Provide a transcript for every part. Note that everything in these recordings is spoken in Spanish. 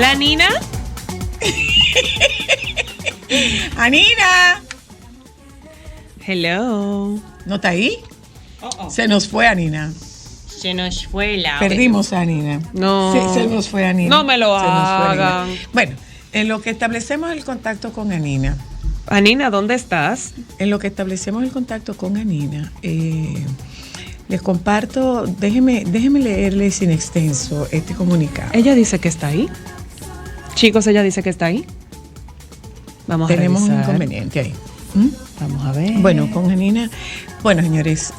Hola, Nina. Anina. Hello. ¿No está ahí? Se nos fue Anina. Se nos fue la... Perdimos a Anina. No. Sí, se nos fue Anina. No me lo hagan. Bueno, en lo que establecemos el contacto con Anina. Anina, ¿dónde estás? En lo que establecemos el contacto con Anina, les comparto, déjeme leerles in extenso este comunicado. Ella dice que está ahí. Chicos, ella dice que está ahí. Vamos Tenemos a revisar. un inconveniente ahí. Vamos a ver. Bueno, con Anina, bueno, señores,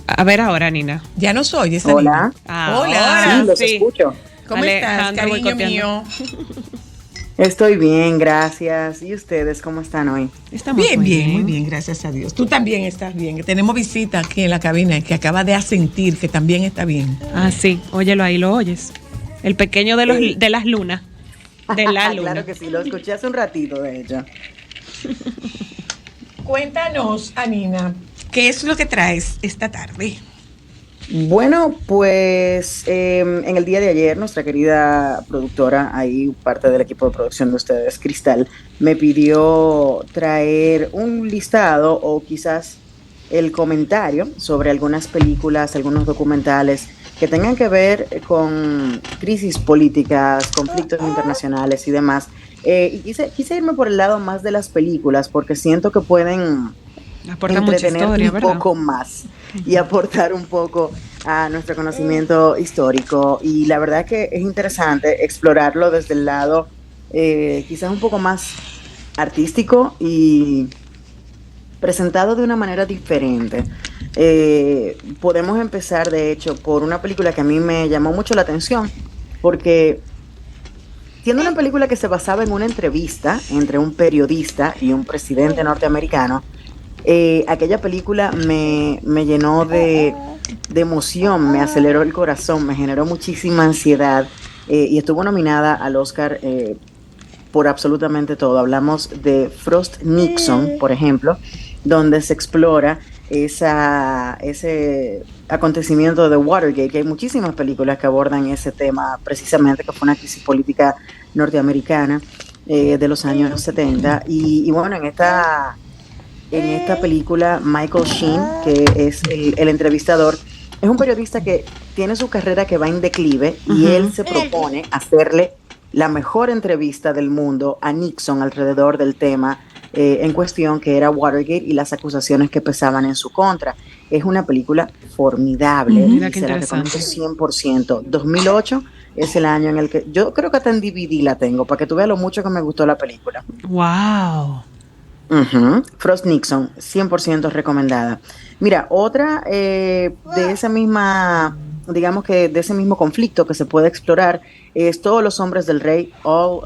a ver ahora, Nina. ya nos oyes, Hola. Anina. Hola. Sí, los escucho. ¿Cómo estás, Alejandro cariño boicoteando. mío? Estoy bien, gracias. ¿Y ustedes cómo están hoy? Estamos Muy bien, gracias a Dios. Tú también estás bien. Tenemos visita aquí en la cabina que acaba de asentir que también está bien. Ah, sí, óyelo ahí, lo oyes. El pequeño de las lunas. De la luna. Claro que sí, lo escuché hace un ratito, de hecho. Cuéntanos, Anina, ¿qué es lo que traes esta tarde? Bueno, pues en el día de ayer nuestra querida productora, ahí parte del equipo de producción de ustedes, Cristal, me pidió traer un listado o quizás el comentario sobre algunas películas, algunos documentales que tengan que ver con crisis políticas, conflictos internacionales y demás. Y quise irme por el lado más de las películas porque siento que pueden Aporta mucha entretener historia, un ¿verdad? poco más y aportar un poco a nuestro conocimiento histórico. Y la verdad que es interesante explorarlo desde el lado quizás un poco más artístico y presentado de una manera diferente. Podemos empezar, de hecho, por una película que a mí me llamó mucho la atención, porque siendo una película que se basaba en una entrevista entre un periodista y un presidente norteamericano, aquella película me llenó de emoción, me aceleró el corazón, me generó muchísima ansiedad y estuvo nominada al Oscar por absolutamente todo. Hablamos de Frost Nixon, por ejemplo, donde se explora ese acontecimiento de Watergate, que hay muchísimas películas que abordan ese tema precisamente, que fue una crisis política norteamericana de los años 70. Y bueno, en esta película, Michael Sheen, que es el entrevistador, es un periodista que tiene su carrera que va en declive y él se propone hacerle la mejor entrevista del mundo a Nixon alrededor del tema en cuestión, que era Watergate y las acusaciones que pesaban en su contra. Es una película formidable y se la recomiendo 100%. 2008 es el año en el que yo creo que hasta en DVD la tengo, para que tú veas lo mucho que me gustó la película. ¡Wow! Frost Nixon, 100% recomendada. Mira, otra de esa misma, digamos que de ese mismo conflicto que se puede explorar es Todos los hombres del rey, All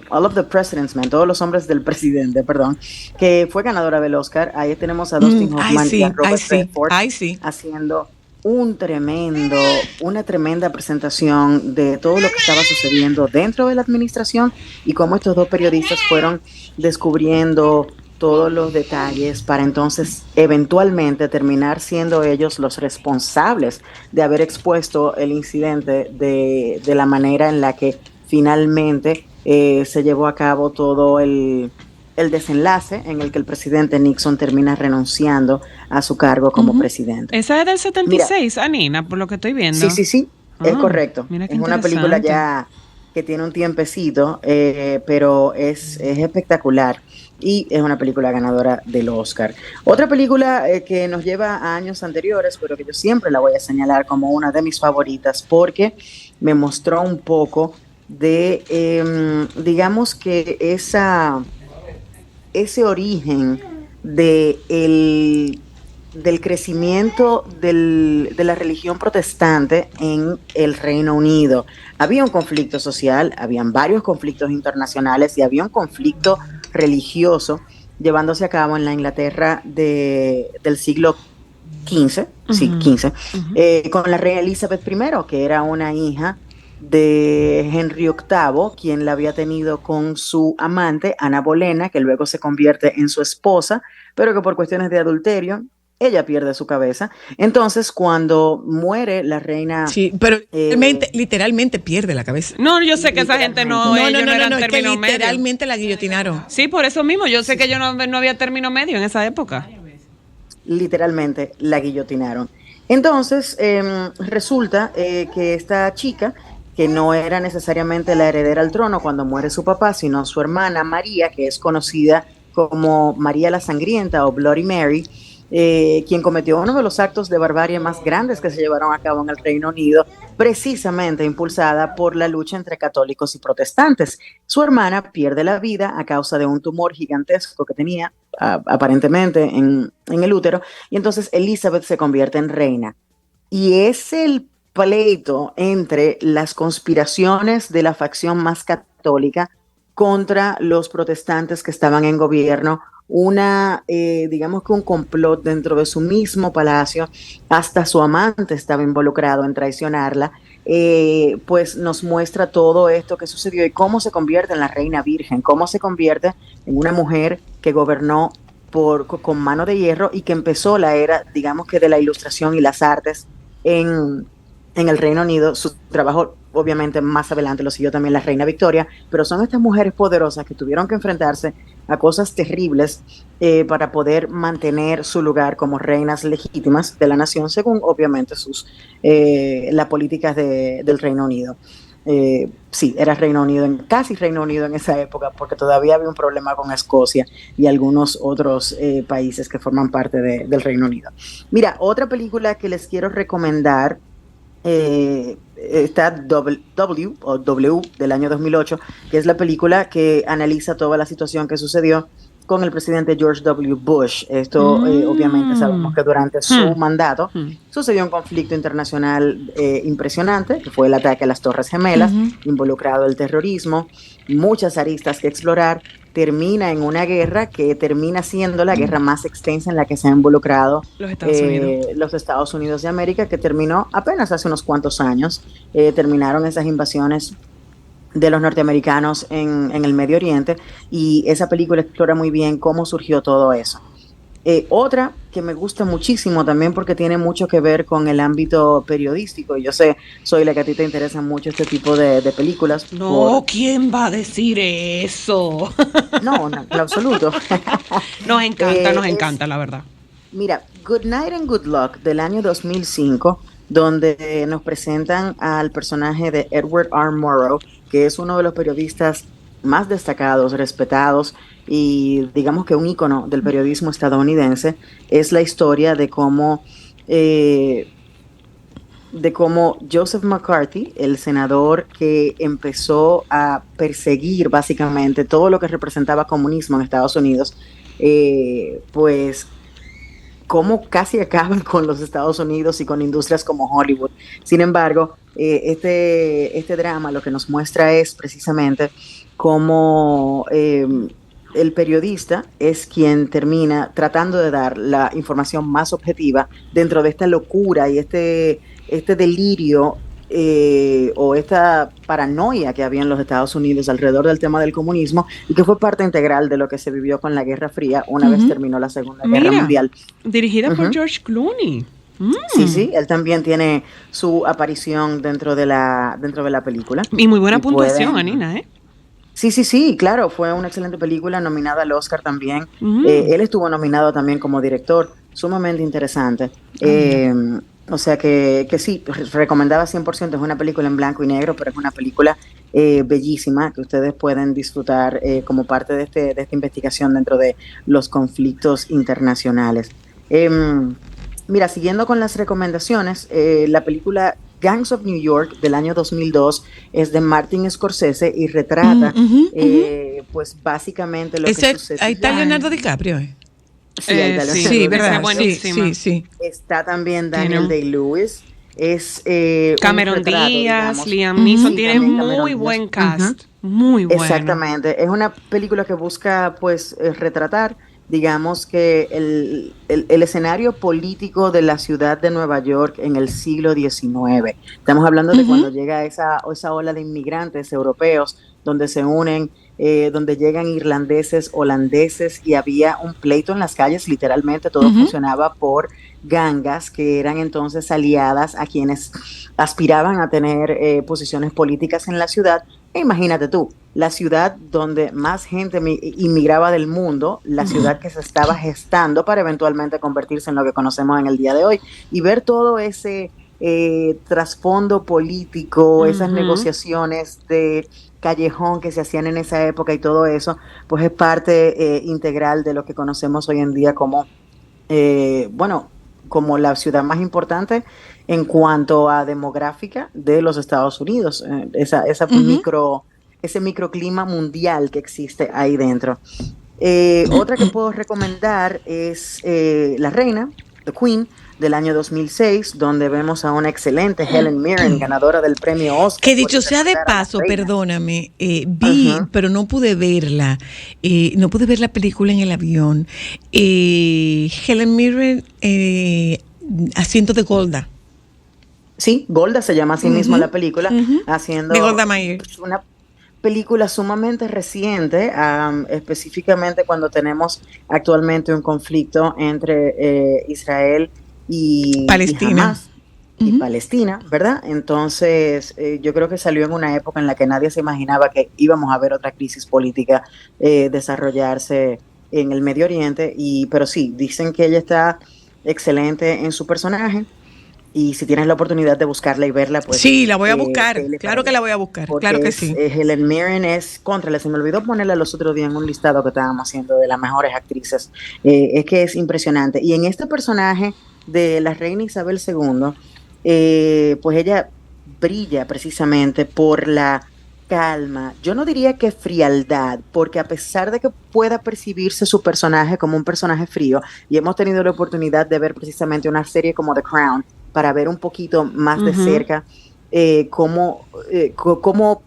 of the President's Men, Todos los hombres del presidente, perdón, que fue ganadora del Oscar. Ahí tenemos a Dustin Hoffman y a Robert Redford haciendo una tremenda presentación de todo lo que estaba sucediendo dentro de la administración y cómo estos dos periodistas fueron descubriendo todos los detalles para entonces eventualmente terminar siendo ellos los responsables de haber expuesto el incidente de la manera en la que finalmente se llevó a cabo todo el desenlace en el que el presidente Nixon termina renunciando a su cargo como presidente. Esa es del 76, mira, Anina, por lo que estoy viendo. Sí, es correcto. Es una película ya que tiene un tiempecito, pero es espectacular y es una película ganadora del Oscar. Otra película que nos lleva a años anteriores, pero que yo siempre la voy a señalar como una de mis favoritas porque me mostró un poco de, digamos que ese origen del crecimiento de la religión protestante en el Reino Unido. Había un conflicto social, habían varios conflictos internacionales y había un conflicto religioso llevándose a cabo en la Inglaterra del siglo XV, con la reina Elizabeth I, que era una hija de Henry VIII, quien la había tenido con su amante, Ana Bolena, que luego se convierte en su esposa, pero que por cuestiones de adulterio ella pierde su cabeza. Entonces, cuando muere la reina... Sí, pero literalmente pierde la cabeza. No, yo sé que esa gente no eran es que término medio. literalmente la guillotinaron. Sí, por eso mismo, yo sé que yo no había término medio en esa época. Literalmente la guillotinaron. Entonces, resulta que esta chica, que no era necesariamente la heredera al trono cuando muere su papá, sino su hermana María, que es conocida como María la Sangrienta o Bloody Mary, quien cometió uno de los actos de barbarie más grandes que se llevaron a cabo en el Reino Unido, precisamente impulsada por la lucha entre católicos y protestantes. Su hermana pierde la vida a causa de un tumor gigantesco que tenía aparentemente en el útero, y entonces Elizabeth se convierte en reina. Y es el pleito entre las conspiraciones de la facción más católica contra los protestantes que estaban en gobierno, digamos que un complot dentro de su mismo palacio, hasta su amante estaba involucrado en traicionarla, pues nos muestra todo esto que sucedió y cómo se convierte en la reina virgen, cómo se convierte en una mujer que gobernó con mano de hierro y que empezó la era, digamos que de la ilustración y las artes en el Reino Unido. Su trabajo obviamente más adelante lo siguió también la reina Victoria, pero son estas mujeres poderosas que tuvieron que enfrentarse a cosas terribles para poder mantener su lugar como reinas legítimas de la nación, según obviamente las políticas del Reino Unido. Sí, era casi Reino Unido en esa época, porque todavía había un problema con Escocia y algunos otros países que forman parte del Reino Unido. Mira, otra película que les quiero recomendar, está W del año 2008, que es la película que analiza toda la situación que sucedió con el presidente George W. Bush. Esto obviamente sabemos que durante su mandato sucedió un conflicto internacional impresionante, que fue el ataque a las Torres Gemelas, involucrado el terrorismo, muchas aristas que explorar. Termina en una guerra que termina siendo la guerra más extensa en la que se han involucrado los Estados Unidos de América, que terminó apenas hace unos cuantos años. Terminaron esas invasiones de los norteamericanos en el Medio Oriente, y esa película explora muy bien cómo surgió todo eso. Otra que me gusta muchísimo también porque tiene mucho que ver con el ámbito periodístico, y yo sé, soy la que a ti te interesan mucho este tipo de películas. No, ¿quién va a decir eso? No, en absoluto. Nos encanta, la verdad. Mira, Good Night and Good Luck del año 2005, donde nos presentan al personaje de Edward R. Murrow, que es uno de los periodistas más destacados, respetados y digamos que un ícono del periodismo estadounidense. Es la historia de cómo Joseph McCarthy, el senador que empezó a perseguir básicamente todo lo que representaba comunismo en Estados Unidos, pues cómo casi acaban con los Estados Unidos y con industrias como Hollywood. Sin embargo, este drama lo que nos muestra es precisamente cómo el periodista es quien termina tratando de dar la información más objetiva dentro de esta locura y este delirio o esta paranoia que había en los Estados Unidos alrededor del tema del comunismo, y que fue parte integral de lo que se vivió con la Guerra Fría una vez terminó la Segunda Guerra Mundial. Dirigida por George Clooney. Sí, él también tiene su aparición dentro de la película. Y muy buena puntuación, Anina, ¿eh? Sí, claro, fue una excelente película, nominada al Oscar también. Él estuvo nominado también como director, sumamente interesante. O sea que sí, recomendaba 100%. Es una película en blanco y negro, pero es una película bellísima que ustedes pueden disfrutar como parte de esta investigación dentro de los conflictos internacionales. Mira, siguiendo con las recomendaciones, la película Gangs of New York del año 2002 es de Martin Scorsese y retrata pues básicamente lo que sucede. Ahí está Leonardo DiCaprio. Sí, ¿verdad? Sí. Está también Daniel Day-Lewis. Es Cameron retrato, Díaz, Liam Neeson, tiene muy buen cast. Muy bueno. Exactamente. Es una película que busca pues retratar digamos que el escenario político de la ciudad de Nueva York en el siglo XIX. Estamos hablando de cuando llega esa ola de inmigrantes europeos, donde se unen, donde llegan irlandeses, holandeses, y había un pleito en las calles, literalmente todo funcionaba por gangas que eran entonces aliadas a quienes aspiraban a tener posiciones políticas en la ciudad. E imagínate tú, la ciudad donde más gente inmigraba del mundo, la ciudad que se estaba gestando para eventualmente convertirse en lo que conocemos en el día de hoy, y ver todo ese trasfondo político, esas negociaciones de callejón que se hacían en esa época y todo eso, pues es parte integral de lo que conocemos hoy en día como, bueno, como la ciudad más importante en cuanto a demográfica de los Estados Unidos, ese microclima mundial que existe ahí dentro. Otra que puedo recomendar es La Reina, The Queen, del año 2006, donde vemos a una excelente Helen Mirren, ganadora del premio Oscar. Que dicho sea de paso, perdóname, vi, pero no pude verla, no pude ver la película en el avión. Helen Mirren haciendo de Golda. Sí, Golda se llama así mismo la película, haciendo de Golda Meir. Una película sumamente reciente, específicamente cuando tenemos actualmente un conflicto entre Israel y Palestina. Y Hamas, y Palestina, ¿verdad? Entonces, yo creo que salió en una época en la que nadie se imaginaba que íbamos a ver otra crisis política desarrollarse en el Medio Oriente, pero sí, dicen que ella está excelente en su personaje. Y si tienes la oportunidad de buscarla y verla, pues... Sí, la voy a buscar, claro que la voy a buscar, claro que sí. Helen Mirren es se me olvidó ponerla los otros días en un listado que estábamos haciendo de las mejores actrices. Es que es impresionante. Y en este personaje de la reina Isabel II, pues ella brilla precisamente por la calma. Yo no diría que frialdad, porque a pesar de que pueda percibirse su personaje como un personaje frío, y hemos tenido la oportunidad de ver precisamente una serie como The Crown, para ver un poquito más de cerca cómo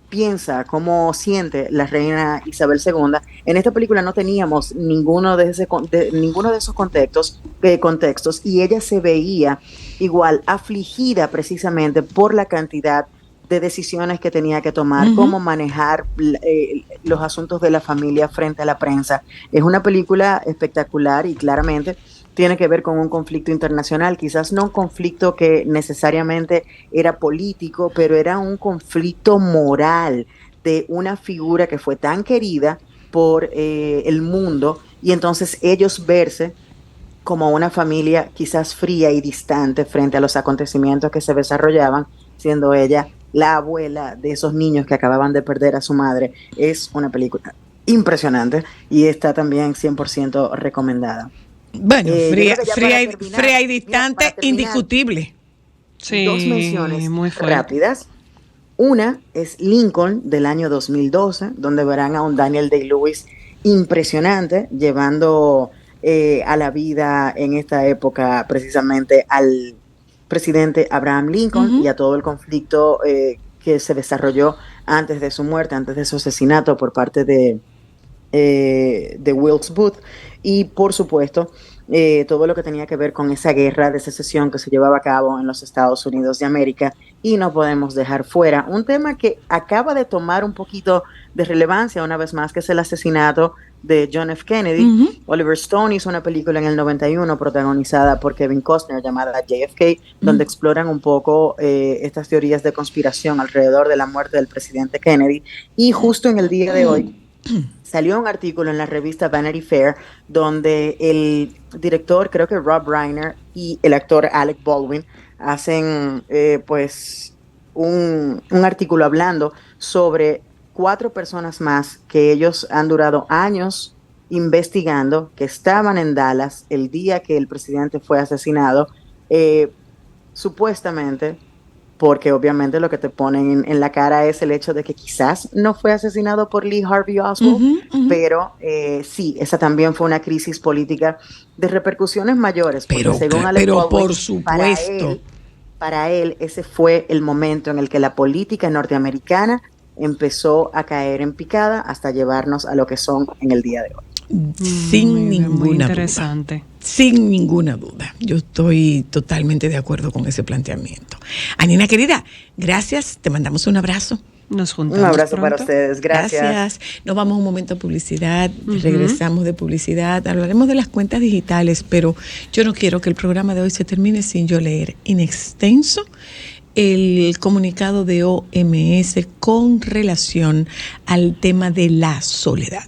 piensa, cómo siente la reina Isabel II. En esta película no teníamos ninguno de esos contextos, y ella se veía igual afligida precisamente por la cantidad de decisiones que tenía que tomar, cómo manejar los asuntos de la familia frente a la prensa. Es una película espectacular y claramente tiene que ver con un conflicto internacional, quizás no un conflicto que necesariamente era político, pero era un conflicto moral de una figura que fue tan querida por el mundo, y entonces ellos verse como una familia quizás fría y distante frente a los acontecimientos que se desarrollaban, siendo ella la abuela de esos niños que acababan de perder a su madre. Es una película impresionante y está también 100% recomendada. Bueno, fría y distante, terminar, indiscutible. Sí, dos menciones muy rápidas. Una es Lincoln, del año 2012, donde verán a un Daniel Day-Lewis impresionante, llevando a la vida en esta época precisamente al presidente Abraham Lincoln y a todo el conflicto que se desarrolló antes de su muerte, antes de su asesinato por parte de Wilkes Booth, y por supuesto todo lo que tenía que ver con esa guerra de secesión que se llevaba a cabo en los Estados Unidos de América. Y no podemos dejar fuera un tema que acaba de tomar un poquito de relevancia una vez más, que es el asesinato de John F. Kennedy. Oliver Stone hizo una película en el 91 protagonizada por Kevin Costner llamada JFK, donde exploran un poco estas teorías de conspiración alrededor de la muerte del presidente Kennedy. Y justo en el día de hoy salió un artículo en la revista Vanity Fair donde el director, creo que Rob Reiner, y el actor Alec Baldwin hacen pues un artículo hablando sobre 4 personas más que ellos han durado años investigando, que estaban en Dallas el día que el presidente fue asesinado, supuestamente, porque obviamente lo que te ponen en la cara es el hecho de que quizás no fue asesinado por Lee Harvey Oswald, pero sí, esa también fue una crisis política de repercusiones mayores. Pero por supuesto. Para él ese fue el momento en el que la política norteamericana empezó a caer en picada hasta llevarnos a lo que son en el día de hoy. Sin ninguna muy duda. interesante. Sin ninguna duda. Yo estoy totalmente de acuerdo con ese planteamiento. Anina querida, gracias. Te mandamos un abrazo. Nos juntamos. Un abrazo pronto. para ustedes. Gracias. Nos vamos un momento a publicidad. Regresamos de publicidad. Hablaremos de las cuentas digitales, pero yo no quiero que el programa de hoy se termine sin yo leer in extenso el comunicado de OMS con relación al tema de la soledad.